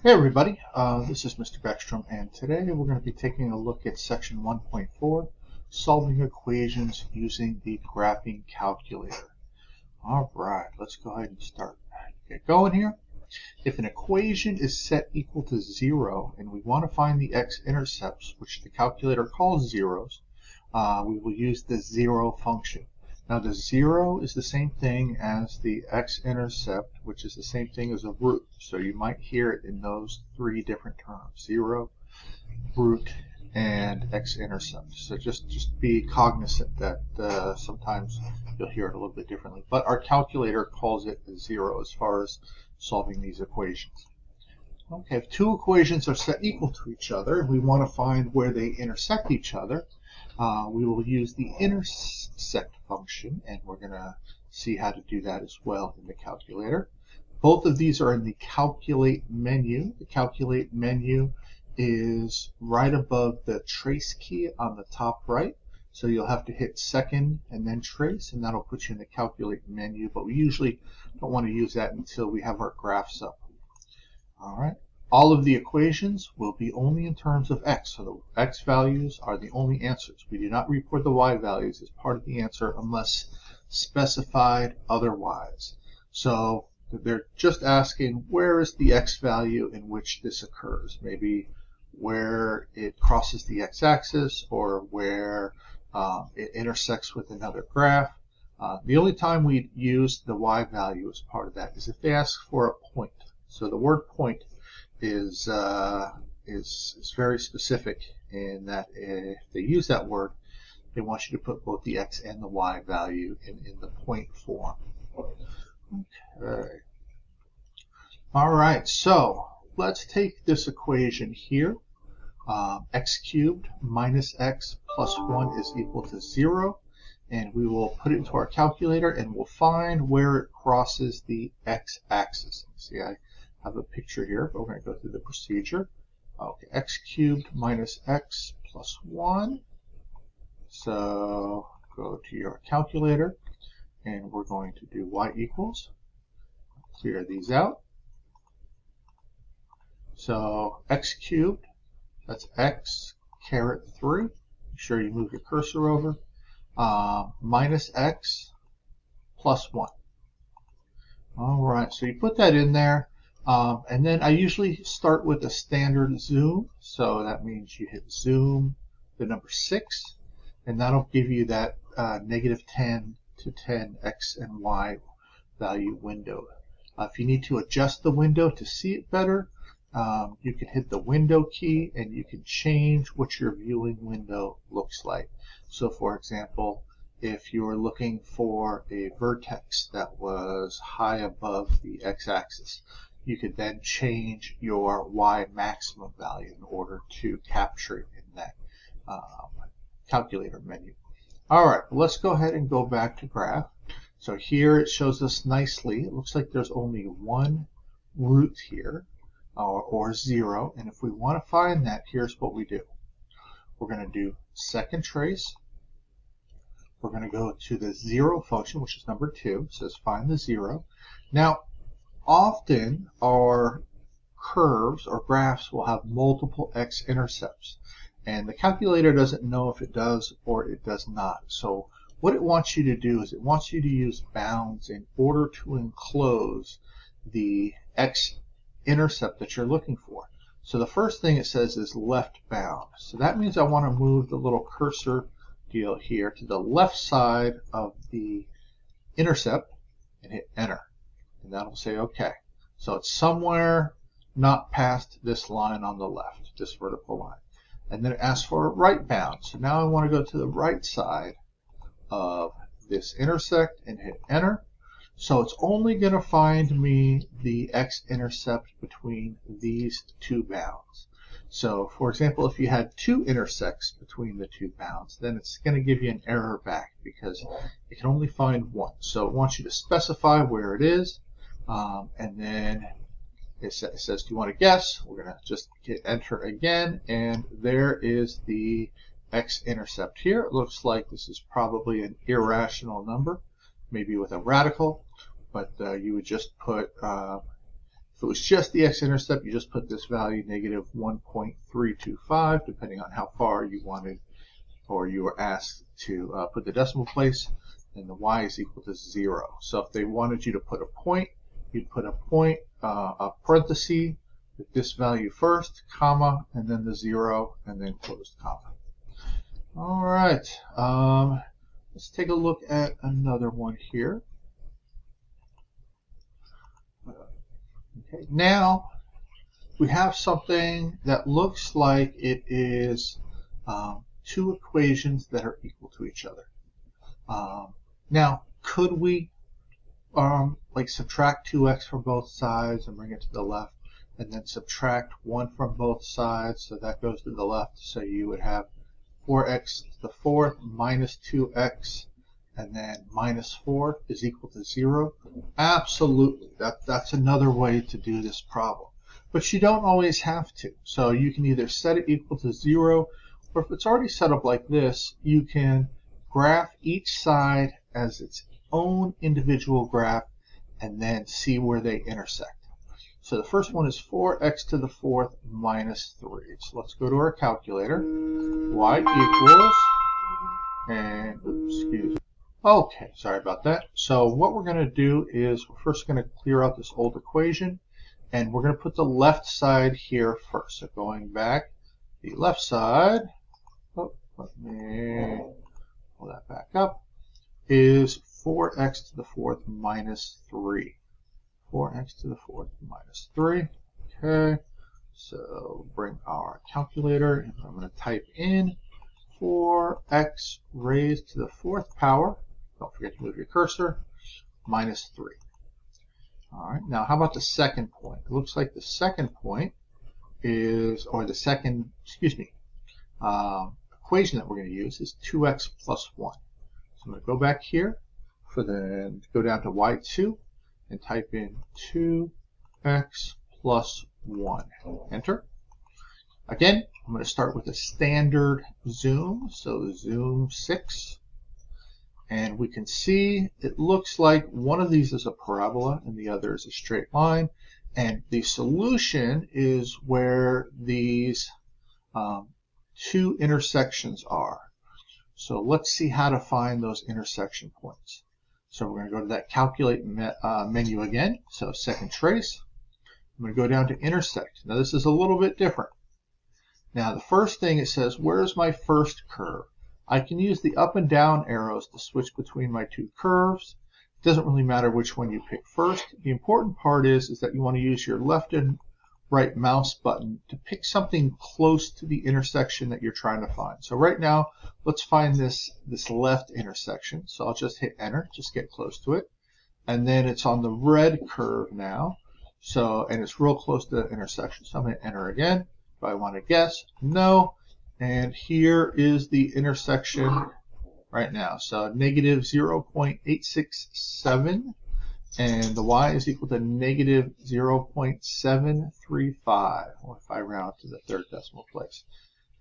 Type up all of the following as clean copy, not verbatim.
Hey everybody, this is Mr. Beckstrom, and today we're going to be taking a look at section 1.4, solving equations using the graphing calculator. Alright, let's go ahead and start. Get going here. If an equation is set equal to 0 and we want to find the x-intercepts, which the calculator calls zeros, we will use the zero function. Now the 0 is the same thing as the x-intercept, which is the same thing as a root. So you might hear it in those three different terms: 0, root, and x-intercept. So just be cognizant that sometimes you'll hear it a little bit differently. But our calculator calls it 0 as far as solving these equations. Okay, if two equations are set equal to each other and we want to find where they intersect each other, we will use the intersect function, and we're going to see how to do that as well in the calculator. Both of these are in the calculate menu. The calculate menu is right above the trace key on the top right. So you'll have to hit second and then trace, and that'll put you in the calculate menu, but we usually don't want to use that until we have our graphs up. All right. All of the equations will be only in terms of x, so the x values are the only answers. We do not report the y values as part of the answer unless specified otherwise. So they're just asking where is the x value in which this occurs, maybe where it crosses the x-axis or where it intersects with another graph. The only time we use the y value as part of that is if they ask for a point. So the word point is very specific in that if they use that word, they want you to put both the x and the y value in the point form. Okay. All right, so let's take this equation here. X cubed minus x plus 1 is equal to 0. And we will put it into our calculator and we'll find where it crosses the x-axis. See, I have a picture here, but we're going to go through the procedure. Okay, x cubed minus x plus 1. So go to your calculator, and we're going to do y equals. Clear these out. So x cubed, that's x caret 3. Make sure you move your cursor over. Minus x plus 1. All right, so you put that in there. And then I usually start with a standard zoom. So that means you hit zoom, the number 6, and that'll give you that negative 10 to 10 x and y value window. If you need to adjust the window to see it better, you can hit the window key and you can change what your viewing window looks like. So for example, if you're looking for a vertex that was high above the x-axis, you could then change your y maximum value in order to capture it in that calculator menu. All right, let's go ahead and go back to graph. So here it shows us nicely. It looks like there's only one root here, or 0. And if we want to find that, here's what we do. We're going to do second trace. We're going to go to the 0 function, which is number 2. It says find the 0. Now, often our curves or graphs will have multiple x-intercepts, and the calculator doesn't know if it does or it does not. So what it wants you to do is it wants you to use bounds in order to enclose the x-intercept that you're looking for. So the first thing it says is left bound. So that means I want to move the little cursor deal here to the left side of the intercept and hit enter. And that'll say OK. So it's somewhere not past this line on the left, this vertical line. And then it asks for a right bound. So now I want to go to the right side of this intersect and hit enter. So it's only going to find me the x-intercept between these two bounds. So for example, if you had 2 intersects between the 2 bounds, then it's going to give you an error back because it can only find 1. So it wants you to specify where it is. And then it says, do you want to guess? We're going to just hit enter again, and there is the x-intercept here. It looks like this is probably an irrational number, maybe with a radical, but you would just put If it was just the x-intercept, you just put this value negative 1.325, depending on how far you wanted or you were asked to put the decimal place, and the y is equal to 0. So if they wanted you to put a point, you'd put a point, a parenthesis, with this value first, comma, and then the 0, and then closed comma. All right, let's take a look at another one here. Okay, now we have something that looks like it is two equations that are equal to each other. Now, could we like subtract 2x from both sides and bring it to the left, and then subtract 1 from both sides, so that goes to the left, so you would have 4x to the fourth minus 2x, and then minus 4 is equal to 0? Absolutely. That's another way to do this problem. But you don't always have to. So you can either set it equal to 0, or if it's already set up like this, you can graph each side as its own individual graph and then see where they intersect. So the first one is 4x to the fourth minus 3. So let's go to our calculator. Y equals, and oops, excuse me. Okay, sorry about that. So what we're going to do is we're first going to clear out this old equation, and we're going to put the left side here first. So going back, the left side, let me pull that back up, is 4x to the fourth minus 3. 4x to the fourth minus 3. Okay, so bring our calculator, and I'm going to type in 4x raised to the fourth power, don't forget to move your cursor, minus 3. All right, now how about the second point? It looks like the second point is, or the second, equation that we're going to use is 2x plus 1. So I'm going to go back here, go down to y2, and type in 2x plus 1. Enter. Again, I'm going to start with a standard zoom, so zoom 6. And we can see it looks like one of these is a parabola and the other is a straight line. And the solution is where these two intersections are. So let's see how to find those intersection points. So we're going to go to that calculate menu again. So second trace. I'm going to go down to intersect. Now this is a little bit different. Now the first thing it says, where's my first curve? I can use the up and down arrows to switch between my two curves. It doesn't really matter which one you pick first. The important part is that you want to use your left and right mouse button to pick something close to the intersection that you're trying to find. So right now, let's find this left intersection. So I'll just hit enter, just get close to it. And then it's on the red curve now. So, and it's real close to the intersection. So I'm going to enter again. Do I want to guess? No. And here is the intersection right now. So negative 0.867, and the y is equal to negative 0.735, or if I round to the third decimal place.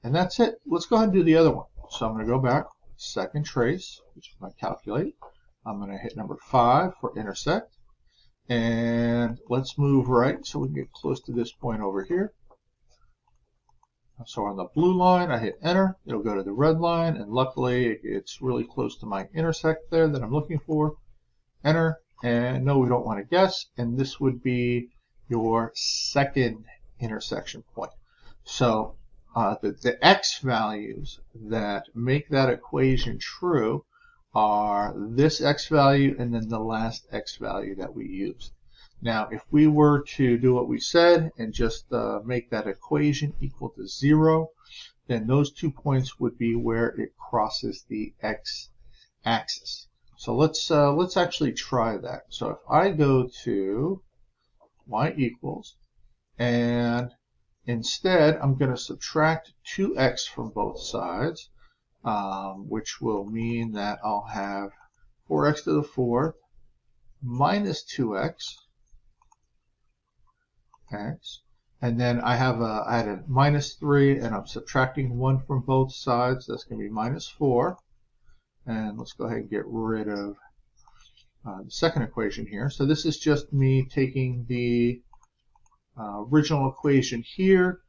And that's it. Let's go ahead and do the other one. So I'm going to go back, second trace, which is my calculate. I'm going to hit number 5 for intersect. And let's move right so we can get close to this point over here. So on the blue line, I hit enter. It'll go to the red line, and luckily it's really close to my intersect there that I'm looking for. Enter, and no, we don't want to guess, and this would be your second intersection point. So the x values that make that equation true are this x value and then the last x value that we used. Now, if we were to do what we said and just make that equation equal to 0, then those 2 points would be where it crosses the x-axis. So let's actually try that. So if I go to y equals, and instead I'm going to subtract 2x from both sides, which will mean that I'll have 4x to the fourth minus 2x. And then I had a minus 3, and I'm subtracting 1 from both sides. That's going to be minus 4. And let's go ahead and get rid of the second equation here. So this is just me taking the original equation here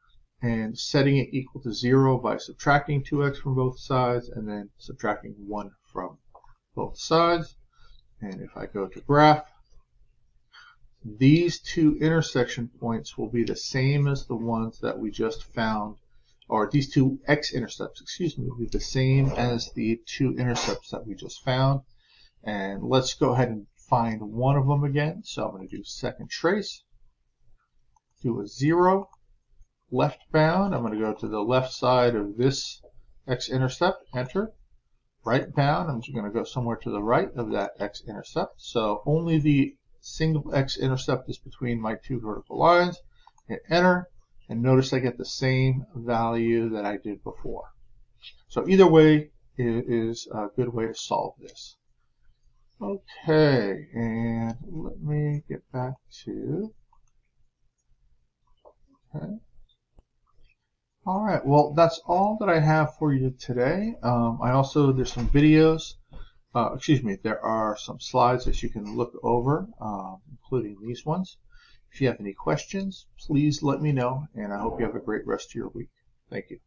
and setting it equal to 0 by subtracting 2x from both sides and then subtracting 1 from both sides. And if I go to graph, these two intersection points will be the same as the ones that we just found, or these two x-intercepts, excuse me, will be the same as the two intercepts that we just found. And let's go ahead and find one of them again. So I'm going to do second trace, do a 0, left bound. I'm going to go to the left side of this x-intercept, enter. Right bound, I'm just going to go somewhere to the right of that x-intercept. So only the single x-intercept is between my two vertical lines. Hit enter, and notice I get the same value that I did before. So either way is a good way to solve this. Okay, and let me get back to, okay. All right, well, that's all that I have for you today. There's some videos, there are some slides that you can look over, including these ones. If you have any questions, please let me know, and I hope you have a great rest of your week. Thank you.